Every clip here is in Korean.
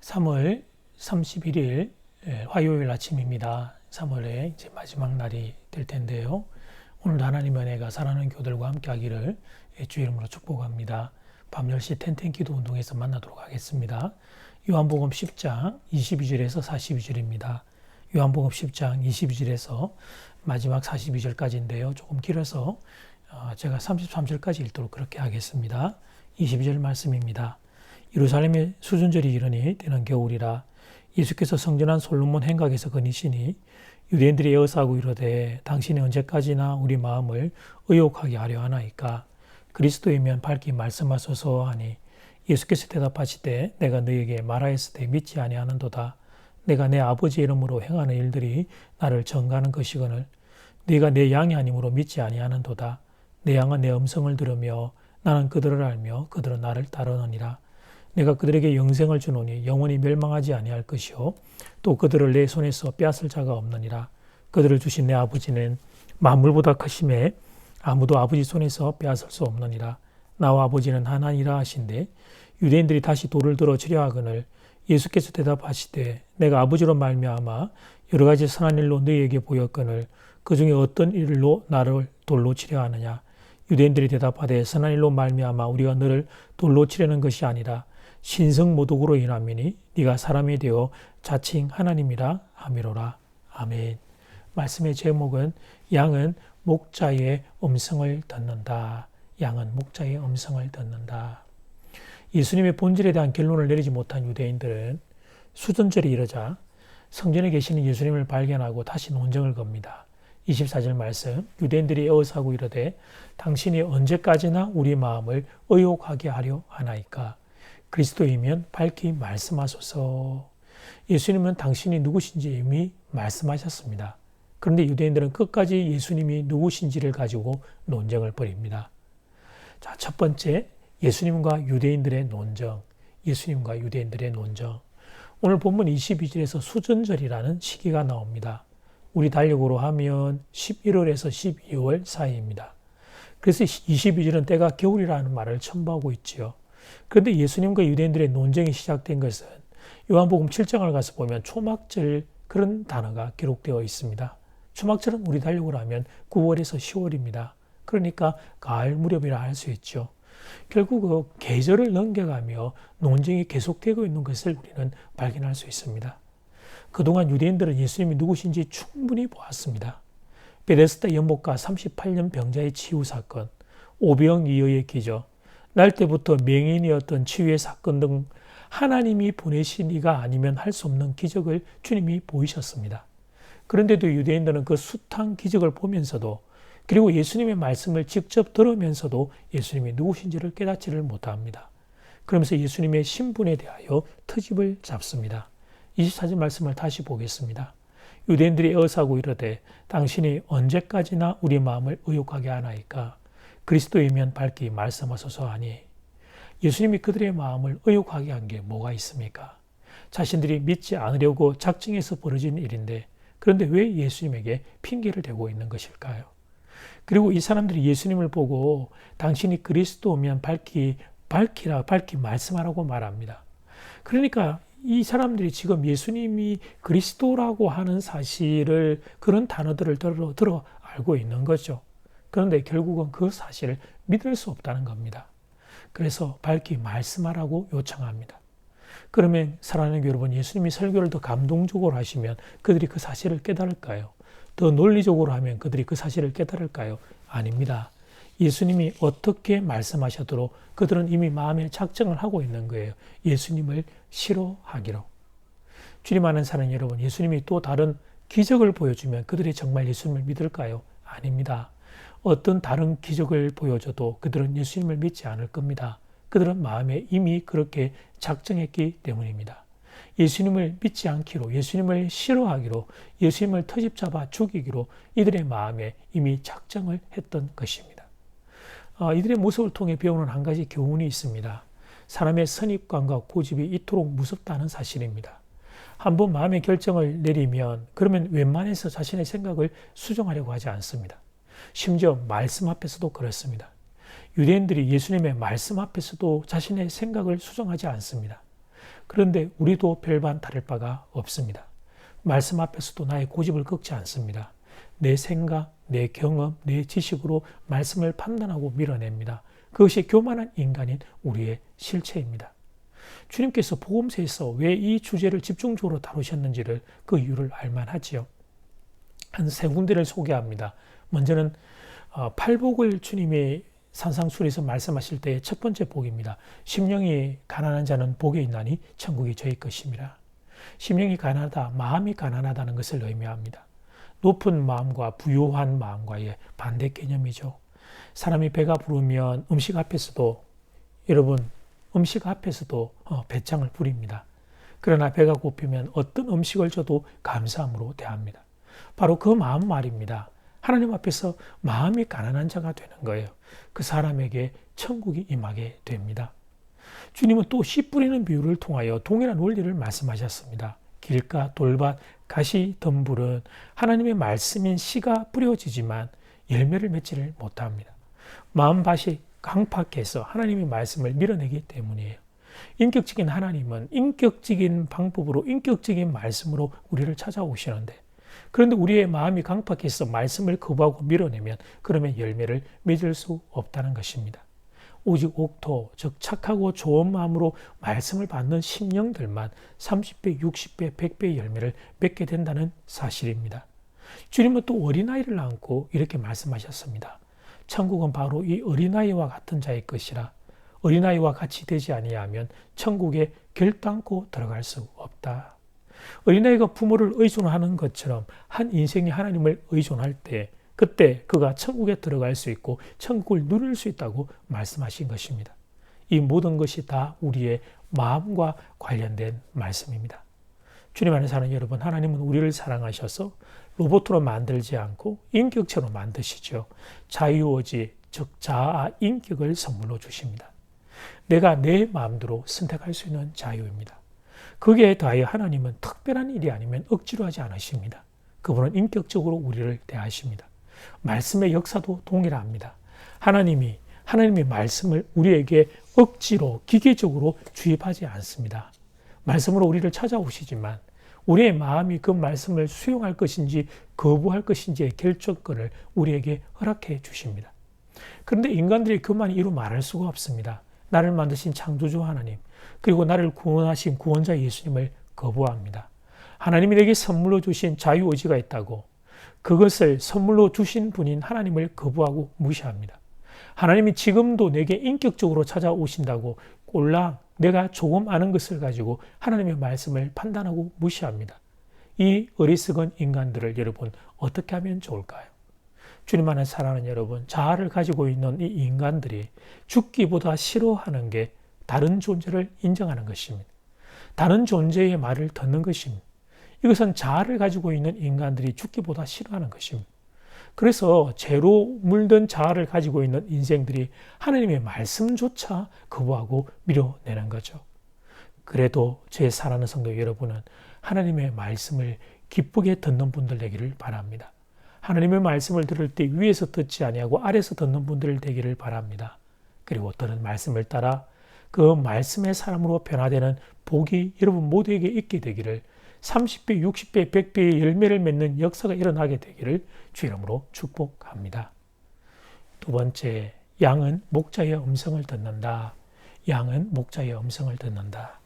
3월 31일 화요일 아침입니다. 3월의 이제 마지막 날이 될 텐데요. 오늘도 하나님의 은혜가 사랑하는 교들과 함께 하기를 주의 이름으로 축복합니다. 밤 10시 텐텐 기도 운동에서 만나도록 하겠습니다. 요한복음 10장 22절에서 42절입니다. 요한복음 10장 22절에서 마지막 42절까지인데요. 조금 길어서 제가 33절까지 읽도록 그렇게 하겠습니다. 22절 말씀입니다. 예루살렘의 수준절이 이르니 때는 겨울이라. 예수께서 성전한 솔로몬 행각에서 거니시니 유대인들이 에워싸고 이르되 당신이 언제까지나 우리 마음을 의혹하게 하려 하나이까. 그리스도이면 밝히 말씀하소서 하니 예수께서 대답하시되 내가 너에게 말하였을 때 믿지 아니하는도다. 내가 내 아버지 이름으로 행하는 일들이 나를 전가하는 것이거늘 네가 내 양이 아니므로 믿지 아니하는도다. 내 양은 내 음성을 들으며 나는 그들을 알며 그들은 나를 따르느니라. 내가 그들에게 영생을 주노니 영원히 멸망하지 아니할 것이요 또 그들을 내 손에서 빼앗을 자가 없느니라. 그들을 주신 내 아버지는 만물보다 크심에 아무도 아버지 손에서 빼앗을 수 없느니라. 나와 아버지는 하나니라 하신대 유대인들이 다시 돌을 들어 치려 하거늘 예수께서 대답하시되 내가 아버지로 말미암아 여러 가지 선한 일로 너희에게 보였거늘 그 중에 어떤 일로 나를 돌로 치려 하느냐. 유대인들이 대답하되 선한 일로 말미암아 우리가 너를 돌로 치려는 것이 아니라 신성모독으로 인함이니 네가 사람이 되어 자칭 하나님이라 하미로라. 아멘. 말씀의 제목은 양은 목자의 음성을 듣는다. 양은 목자의 음성을 듣는다. 예수님의 본질에 대한 결론을 내리지 못한 유대인들은 수전절이 이르자 성전에 계시는 예수님을 발견하고 다시 논쟁을 겁니다. 24절 말씀, 유대인들이 에워싸고 이르되 당신이 언제까지나 우리 마음을 의혹하게 하려 하나이까. 그리스도이면 밝히 말씀하소서. 예수님은 당신이 누구신지 이미 말씀하셨습니다. 그런데 유대인들은 끝까지 예수님이 누구신지를 가지고 논쟁을 벌입니다. 자, 첫 번째, 예수님과 유대인들의 논쟁. 예수님과 유대인들의 논쟁. 오늘 본문 22절에서 수전절이라는 시기가 나옵니다. 우리 달력으로 하면 11월에서 12월 사이입니다. 그래서 22절은 때가 겨울이라는 말을 첨부하고 있지요. 그런데 예수님과 유대인들의 논쟁이 시작된 것은 요한복음 7장을 가서 보면 초막절 그런 단어가 기록되어 있습니다. 초막절은 우리 달력으로 하면 9월에서 10월입니다. 그러니까 가을 무렵이라 할 수 있죠. 결국 그 계절을 넘겨가며 논쟁이 계속되고 있는 것을 우리는 발견할 수 있습니다. 그동안 유대인들은 예수님이 누구신지 충분히 보았습니다. 베데스다 연못가 38년 병자의 치유 사건, 오병이어의 기적, 날 때부터 맹인이었던 치유의 사건 등 하나님이 보내신 이가 아니면 할 수 없는 기적을 주님이 보이셨습니다. 그런데도 유대인들은 그 숱한 기적을 보면서도 그리고 예수님의 말씀을 직접 들으면서도 예수님이 누구신지를 깨닫지를 못합니다. 그러면서 예수님의 신분에 대하여 트집을 잡습니다. 24절 말씀을 다시 보겠습니다. 유대인들이 에워싸고 이르되 당신이 언제까지나 우리 마음을 의혹하게 하나이까. 그리스도이면 밝히 말씀하소서 하니 예수님이 그들의 마음을 의혹하게 한 게 뭐가 있습니까? 자신들이 믿지 않으려고 작정해서 벌어진 일인데 그런데 왜 예수님에게 핑계를 대고 있는 것일까요? 그리고 이 사람들이 예수님을 보고 당신이 그리스도면 밝히 말씀하라고 말합니다. 그러니까 이 사람들이 지금 예수님이 그리스도라고 하는 사실을 그런 단어들을 들어 알고 있는 거죠. 그런데 결국은 그 사실을 믿을 수 없다는 겁니다. 그래서 밝히 말씀하라고 요청합니다. 그러면 사랑하는 여러분, 예수님이 설교를 더 감동적으로 하시면 그들이 그 사실을 깨달을까요? 더 논리적으로 하면 그들이 그 사실을 깨달을까요? 아닙니다. 예수님이 어떻게 말씀하셔도록 그들은 이미 마음에 작정을 하고 있는 거예요. 예수님을 싫어하기로. 주님 아는 사랑 여러분, 예수님이 또 다른 기적을 보여주면 그들이 정말 예수님을 믿을까요? 아닙니다. 어떤 다른 기적을 보여줘도 그들은 예수님을 믿지 않을 겁니다. 그들은 마음에 이미 그렇게 작정했기 때문입니다. 예수님을 믿지 않기로, 예수님을 싫어하기로, 예수님을 터집 잡아 죽이기로 이들의 마음에 이미 작정을 했던 것입니다. 이들의 모습을 통해 배우는 한 가지 교훈이 있습니다. 사람의 선입관과 고집이 이토록 무섭다는 사실입니다. 한번 마음의 결정을 내리면 그러면 웬만해서 자신의 생각을 수정하려고 하지 않습니다. 심지어 말씀 앞에서도 그렇습니다. 유대인들이 예수님의 말씀 앞에서도 자신의 생각을 수정하지 않습니다. 그런데 우리도 별반 다를 바가 없습니다. 말씀 앞에서도 나의 고집을 꺾지 않습니다. 내 생각, 내 경험, 내 지식으로 말씀을 판단하고 밀어냅니다. 그것이 교만한 인간인 우리의 실체입니다. 주님께서 복음서에서 왜 이 주제를 집중적으로 다루셨는지를 그 이유를 알만하지요. 한 세 군데를 소개합니다. 먼저는 팔복을 주님이 산상수훈에서 말씀하실 때의 첫 번째 복입니다. 심령이 가난한 자는 복이 있나니 천국이 저희 것입니다. 심령이 가난하다, 마음이 가난하다는 것을 의미합니다. 높은 마음과 부유한 마음과의 반대 개념이죠. 사람이 배가 부르면 음식 앞에서도 배짱을 부립니다. 그러나 배가 고프면 어떤 음식을 줘도 감사함으로 대합니다. 바로 그 마음 말입니다. 하나님 앞에서 마음이 가난한 자가 되는 거예요. 그 사람에게 천국이 임하게 됩니다. 주님은 또 씨 뿌리는 비유를 통하여 동일한 원리를 말씀하셨습니다. 길가, 돌밭, 가시, 덤불은 하나님의 말씀인 씨가 뿌려지지만 열매를 맺지를 못합니다. 마음밭이 강팍해서 하나님의 말씀을 밀어내기 때문이에요. 인격적인 하나님은 인격적인 방법으로 인격적인 말씀으로 우리를 찾아오시는데, 그런데 우리의 마음이 강팍해서 말씀을 거부하고 밀어내면 그러면 열매를 맺을 수 없다는 것입니다. 오직 옥토, 즉 착하고 좋은 마음으로 말씀을 받는 심령들만 30배, 60배, 100배의 열매를 맺게 된다는 사실입니다. 주님은 또 어린아이를 안고 이렇게 말씀하셨습니다. 천국은 바로 이 어린아이와 같은 자의 것이라. 어린아이와 같이 되지 아니하면 천국에 결단코 들어갈 수 없다. 어린아이가 부모를 의존하는 것처럼 한 인생이 하나님을 의존할 때 그때 그가 천국에 들어갈 수 있고 천국을 누릴 수 있다고 말씀하신 것입니다. 이 모든 것이 다 우리의 마음과 관련된 말씀입니다. 주님 안에 사는 여러분, 하나님은 우리를 사랑하셔서 로봇으로 만들지 않고 인격체로 만드시죠. 자유의지, 즉 자아 인격을 선물로 주십니다. 내가 내 마음대로 선택할 수 있는 자유입니다. 거기에 더하여 하나님은 특별한 일이 아니면 억지로 하지 않으십니다. 그분은 인격적으로 우리를 대하십니다. 말씀의 역사도 동일합니다. 하나님의 말씀을 우리에게 억지로 기계적으로 주입하지 않습니다. 말씀으로 우리를 찾아오시지만 우리의 마음이 그 말씀을 수용할 것인지 거부할 것인지의 결정권을 우리에게 허락해 주십니다. 그런데 인간들이 그만 이루 말할 수가 없습니다. 나를 만드신 창조주 하나님, 그리고 나를 구원하신 구원자 예수님을 거부합니다. 하나님이 내게 선물로 주신 자유의지가 있다고 그것을 선물로 주신 분인 하나님을 거부하고 무시합니다. 하나님이 지금도 내게 인격적으로 찾아오신다고 꼴랑 내가 조금 아는 것을 가지고 하나님의 말씀을 판단하고 무시합니다. 이 어리석은 인간들을 여러분 어떻게 하면 좋을까요? 주님 안에 사랑하는 여러분, 자아를 가지고 있는 이 인간들이 죽기보다 싫어하는 게 다른 존재를 인정하는 것입니다. 다른 존재의 말을 듣는 것입니다. 이것은 자아를 가지고 있는 인간들이 죽기보다 싫어하는 것입니다. 그래서 죄로 물든 자아를 가지고 있는 인생들이 하나님의 말씀조차 거부하고 밀어내는 거죠. 그래도 제 사랑하는 성도 여러분은 하나님의 말씀을 기쁘게 듣는 분들 되기를 바랍니다. 하나님의 말씀을 들을 때 위에서 듣지 아니하고 아래에서 듣는 분들 되기를 바랍니다. 그리고 들은 말씀을 따라 그 말씀의 사람으로 변화되는 복이 여러분 모두에게 있게 되기를, 30배, 60배, 100배의 열매를 맺는 역사가 일어나게 되기를 주 이름으로 축복합니다. 두 번째, 양은 목자의 음성을 듣는다. 양은 목자의 음성을 듣는다.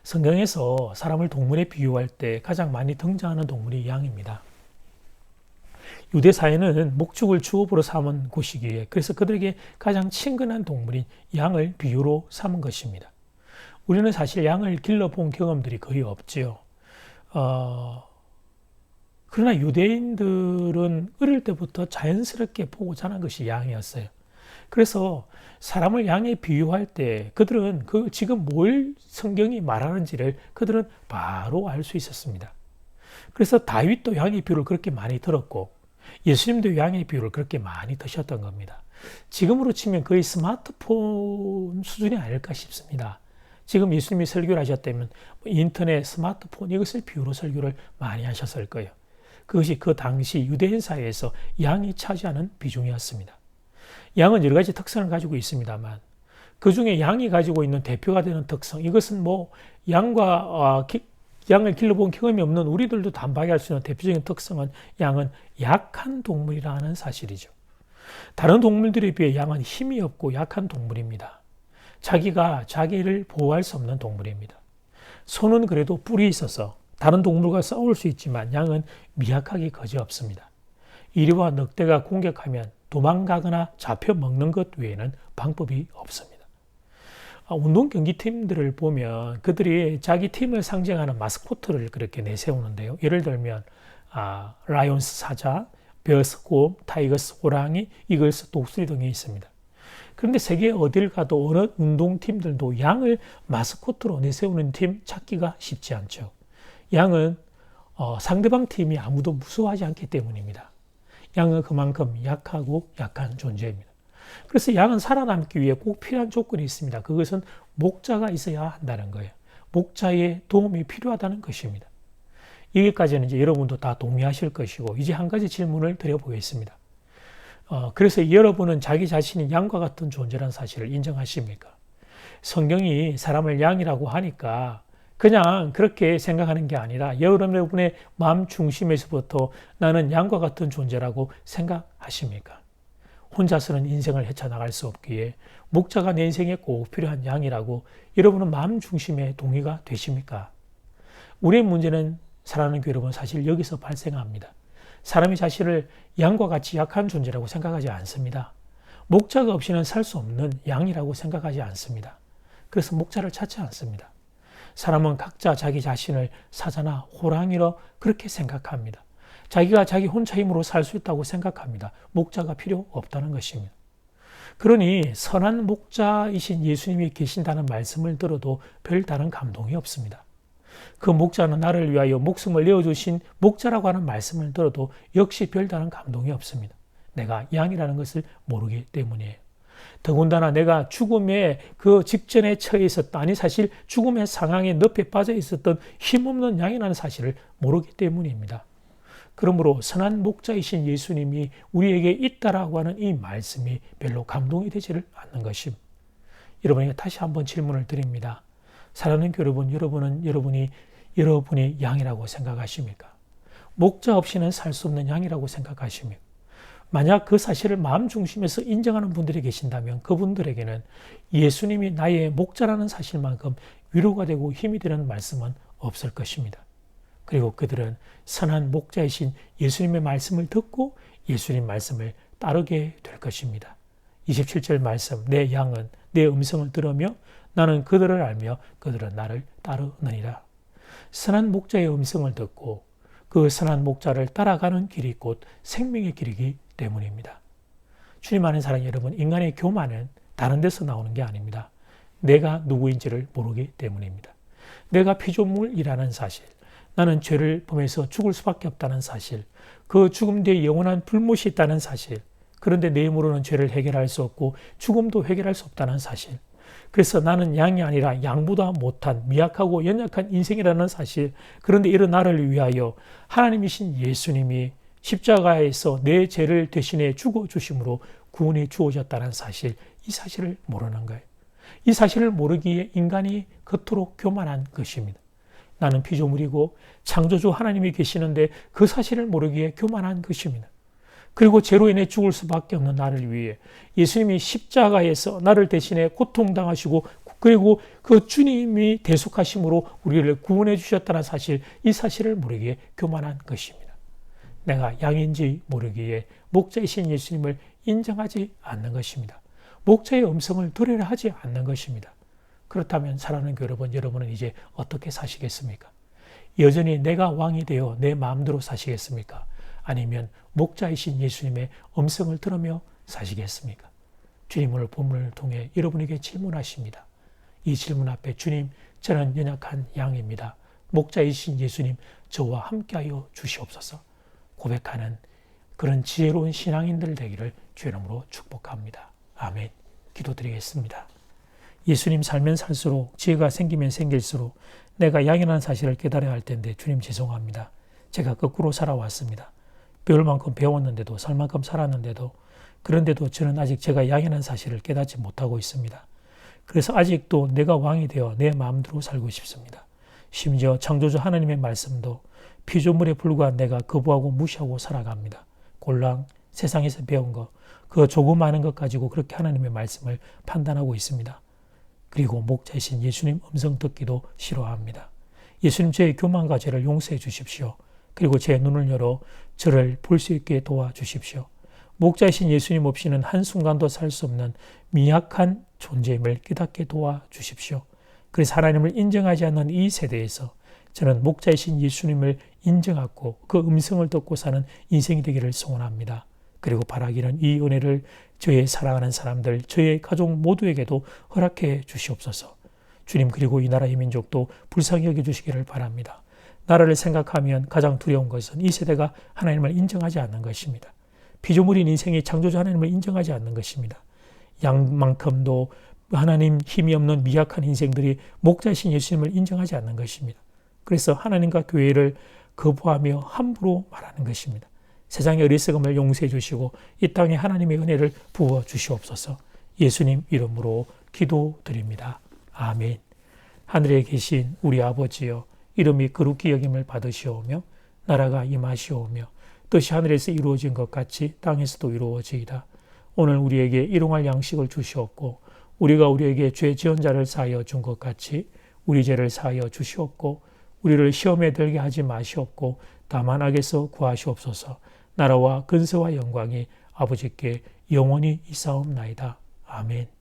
성경에서 사람을 동물에 비유할 때 가장 많이 등장하는 동물이 양입니다. 유대 사회는 목축을 주업으로 삼은 곳이기에 그래서 그들에게 가장 친근한 동물인 양을 비유로 삼은 것입니다. 우리는 사실 양을 길러본 경험들이 거의 없지요. 그러나 유대인들은 어릴 때부터 자연스럽게 보고 자란 것이 양이었어요. 그래서 사람을 양에 비유할 때 그들은 지금 뭘 성경이 말하는지를 그들은 바로 알 수 있었습니다. 그래서 다윗도 양의 비유를 그렇게 많이 들었고 예수님도 양의 비유를 그렇게 많이 드셨던 겁니다. 지금으로 치면 거의 스마트폰 수준이 아닐까 싶습니다. 지금 예수님이 설교를 하셨다면 인터넷, 스마트폰 이것을 비유로 설교를 많이 하셨을 거예요. 그것이 그 당시 유대인 사회에서 양이 차지하는 비중이었습니다. 양은 여러 가지 특성을 가지고 있습니다만 그 중에 양이 가지고 있는 대표가 되는 특성, 이것은 뭐 양을 길러본 경험이 없는 우리들도 단박에 수 있는 대표적인 특성은 양은 약한 동물이라는 사실이죠. 다른 동물들에 비해 양은 힘이 없고 약한 동물입니다. 자기가 자기를 보호할 수 없는 동물입니다. 소는 그래도 뿔이 있어서 다른 동물과 싸울 수 있지만 양은 미약하기 그지없습니다. 이리와 늑대가 공격하면 도망가거나 잡혀먹는 것 외에는 방법이 없습니다. 운동 경기팀들을 보면 그들이 자기 팀을 상징하는 마스코트를 그렇게 내세우는데요. 예를 들면 라이온스 사자, 베어스 곰, 타이거스 호랑이, 이글스 독수리 등이 있습니다. 그런데 세계 어딜 가도 어느 운동팀들도 양을 마스코트로 내세우는 팀 찾기가 쉽지 않죠. 양은 상대방 팀이 아무도 무서워하지 않기 때문입니다. 양은 그만큼 약하고 약한 존재입니다. 그래서 양은 살아남기 위해 꼭 필요한 조건이 있습니다. 그것은 목자가 있어야 한다는 거예요. 목자의 도움이 필요하다는 것입니다. 여기까지는 이제 여러분도 다 동의하실 것이고, 이제 한 가지 질문을 드려보겠습니다. 그래서 여러분은 자기 자신이 양과 같은 존재라는 사실을 인정하십니까? 성경이 사람을 양이라고 하니까 그냥 그렇게 생각하는 게 아니라 여러분의 마음 중심에서부터 나는 양과 같은 존재라고 생각하십니까? 혼자서는 인생을 헤쳐나갈 수 없기에 목자가 내 인생에 꼭 필요한 양이라고 여러분은 마음 중심에 동의가 되십니까? 우리의 문제는 사랑하는 교회 여러분, 사실 여기서 발생합니다. 사람이 자신을 양과 같이 약한 존재라고 생각하지 않습니다. 목자가 없이는 살 수 없는 양이라고 생각하지 않습니다. 그래서 목자를 찾지 않습니다. 사람은 각자 자기 자신을 사자나 호랑이로 그렇게 생각합니다. 자기가 자기 혼자 힘으로 살 수 있다고 생각합니다. 목자가 필요 없다는 것입니다. 그러니 선한 목자이신 예수님이 계신다는 말씀을 들어도 별 다른 감동이 없습니다. 그 목자는 나를 위하여 목숨을 내어주신 목자라고 하는 말씀을 들어도 역시 별다른 감동이 없습니다. 내가 양이라는 것을 모르기 때문이에요. 더군다나 내가 죽음의 그 직전에 처해 있었다, 아니 사실 죽음의 상황에 늪에 빠져 있었던 힘없는 양이라는 사실을 모르기 때문입니다. 그러므로 선한 목자이신 예수님이 우리에게 있다라고 하는 이 말씀이 별로 감동이 되지를 않는 것입니다. 여러분에게 다시 한번 질문을 드립니다. 사랑하는 여러분, 여러분이 양이라고 생각하십니까? 목자 없이는 살 수 없는 양이라고 생각하십니까? 만약 그 사실을 마음 중심에서 인정하는 분들이 계신다면 그분들에게는 예수님이 나의 목자라는 사실만큼 위로가 되고 힘이 되는 말씀은 없을 것입니다. 그리고 그들은 선한 목자이신 예수님의 말씀을 듣고 예수님 말씀을 따르게 될 것입니다. 27절 말씀, 내 양은 내 음성을 들으며 나는 그들을 알며 그들은 나를 따르느니라. 선한 목자의 음성을 듣고 그 선한 목자를 따라가는 길이 곧 생명의 길이기 때문입니다. 주님 안에 사랑하는 여러분, 인간의 교만은 다른 데서 나오는 게 아닙니다. 내가 누구인지를 모르기 때문입니다. 내가 피조물이라는 사실, 나는 죄를 범해서 죽을 수밖에 없다는 사실, 그 죽음 뒤에 영원한 불못이 있다는 사실, 그런데 내 힘으로는 죄를 해결할 수 없고 죽음도 해결할 수 없다는 사실, 그래서 나는 양이 아니라 양보다 못한 미약하고 연약한 인생이라는 사실, 그런데 이런 나를 위하여 하나님이신 예수님이 십자가에서 내 죄를 대신해 죽어주심으로 구원해 주어졌다는 사실, 이 사실을 모르는 거예요. 이 사실을 모르기에 인간이 그토록 교만한 것입니다. 나는 피조물이고 창조주 하나님이 계시는데 그 사실을 모르기에 교만한 것입니다. 그리고 죄로 인해 죽을 수밖에 없는 나를 위해 예수님이 십자가에서 나를 대신해 고통당하시고 그리고 그 주님이 대속하심으로 우리를 구원해 주셨다는 사실, 이 사실을 모르기에 교만한 것입니다. 내가 양인지 모르기에 목자이신 예수님을 인정하지 않는 것입니다. 목자의 음성을 들으려 하지 않는 것입니다. 그렇다면 사랑하는 여러분은 이제 어떻게 사시겠습니까? 여전히 내가 왕이 되어 내 마음대로 사시겠습니까? 아니면 목자이신 예수님의 음성을 들으며 사시겠습니까? 주님 오늘 본문을 통해 여러분에게 질문하십니다. 이 질문 앞에 주님, 저는 연약한 양입니다. 목자이신 예수님, 저와 함께하여 주시옵소서. 고백하는 그런 지혜로운 신앙인들 되기를 주의 이름으로 축복합니다. 아멘. 기도드리겠습니다. 예수님, 살면 살수록 지혜가 생기면 생길수록 내가 양이라는 사실을 깨달아야 할 텐데 주님 죄송합니다. 제가 거꾸로 살아왔습니다. 배울 만큼 배웠는데도, 살 만큼 살았는데도, 그런데도 저는 아직 제가 양이라는 사실을 깨닫지 못하고 있습니다. 그래서 아직도 내가 왕이 되어 내 마음대로 살고 싶습니다. 심지어 창조주 하나님의 말씀도 피조물에 불과한 내가 거부하고 무시하고 살아갑니다. 골랑 세상에서 배운 것, 그 조금 아는 것 가지고 그렇게 하나님의 말씀을 판단하고 있습니다. 그리고 목자이신 예수님 음성 듣기도 싫어합니다. 예수님, 저의 교만과 죄를 용서해 주십시오. 그리고 제 눈을 열어 저를 볼 수 있게 도와주십시오. 목자이신 예수님 없이는 한순간도 살 수 없는 미약한 존재임을 깨닫게 도와주십시오. 그래서 하나님을 인정하지 않는 이 세대에서 저는 목자이신 예수님을 인정하고 그 음성을 듣고 사는 인생이 되기를 소원합니다. 그리고 바라기는 이 은혜를 저의 사랑하는 사람들, 저의 가족 모두에게도 허락해 주시옵소서. 주님, 그리고 이 나라의 민족도 불쌍히 여겨주시기를 바랍니다. 나라를 생각하면 가장 두려운 것은 이 세대가 하나님을 인정하지 않는 것입니다. 피조물인 인생이 창조주 하나님을 인정하지 않는 것입니다. 양만큼도 하나님 힘이 없는 미약한 인생들이 목자이신 예수님을 인정하지 않는 것입니다. 그래서 하나님과 교회를 거부하며 함부로 말하는 것입니다. 세상의 어리석음을 용서해 주시고 이 땅에 하나님의 은혜를 부어 주시옵소서. 예수님 이름으로 기도드립니다. 아멘. 하늘에 계신 우리 아버지여, 이름이 거룩히 여김을 받으시오며 나라가 임하시오며 뜻이 하늘에서 이루어진 것 같이 땅에서도 이루어지이다. 오늘 우리에게 일용할 양식을 주시옵고 우리가 우리에게 죄 지은 자를 사하여 준 것 같이 우리 죄를 사하여 주시옵고 우리를 시험에 들게 하지 마시옵고 다만 악에서 구하시옵소서. 나라와 근세와 영광이 아버지께 영원히 있사옵나이다. 아멘.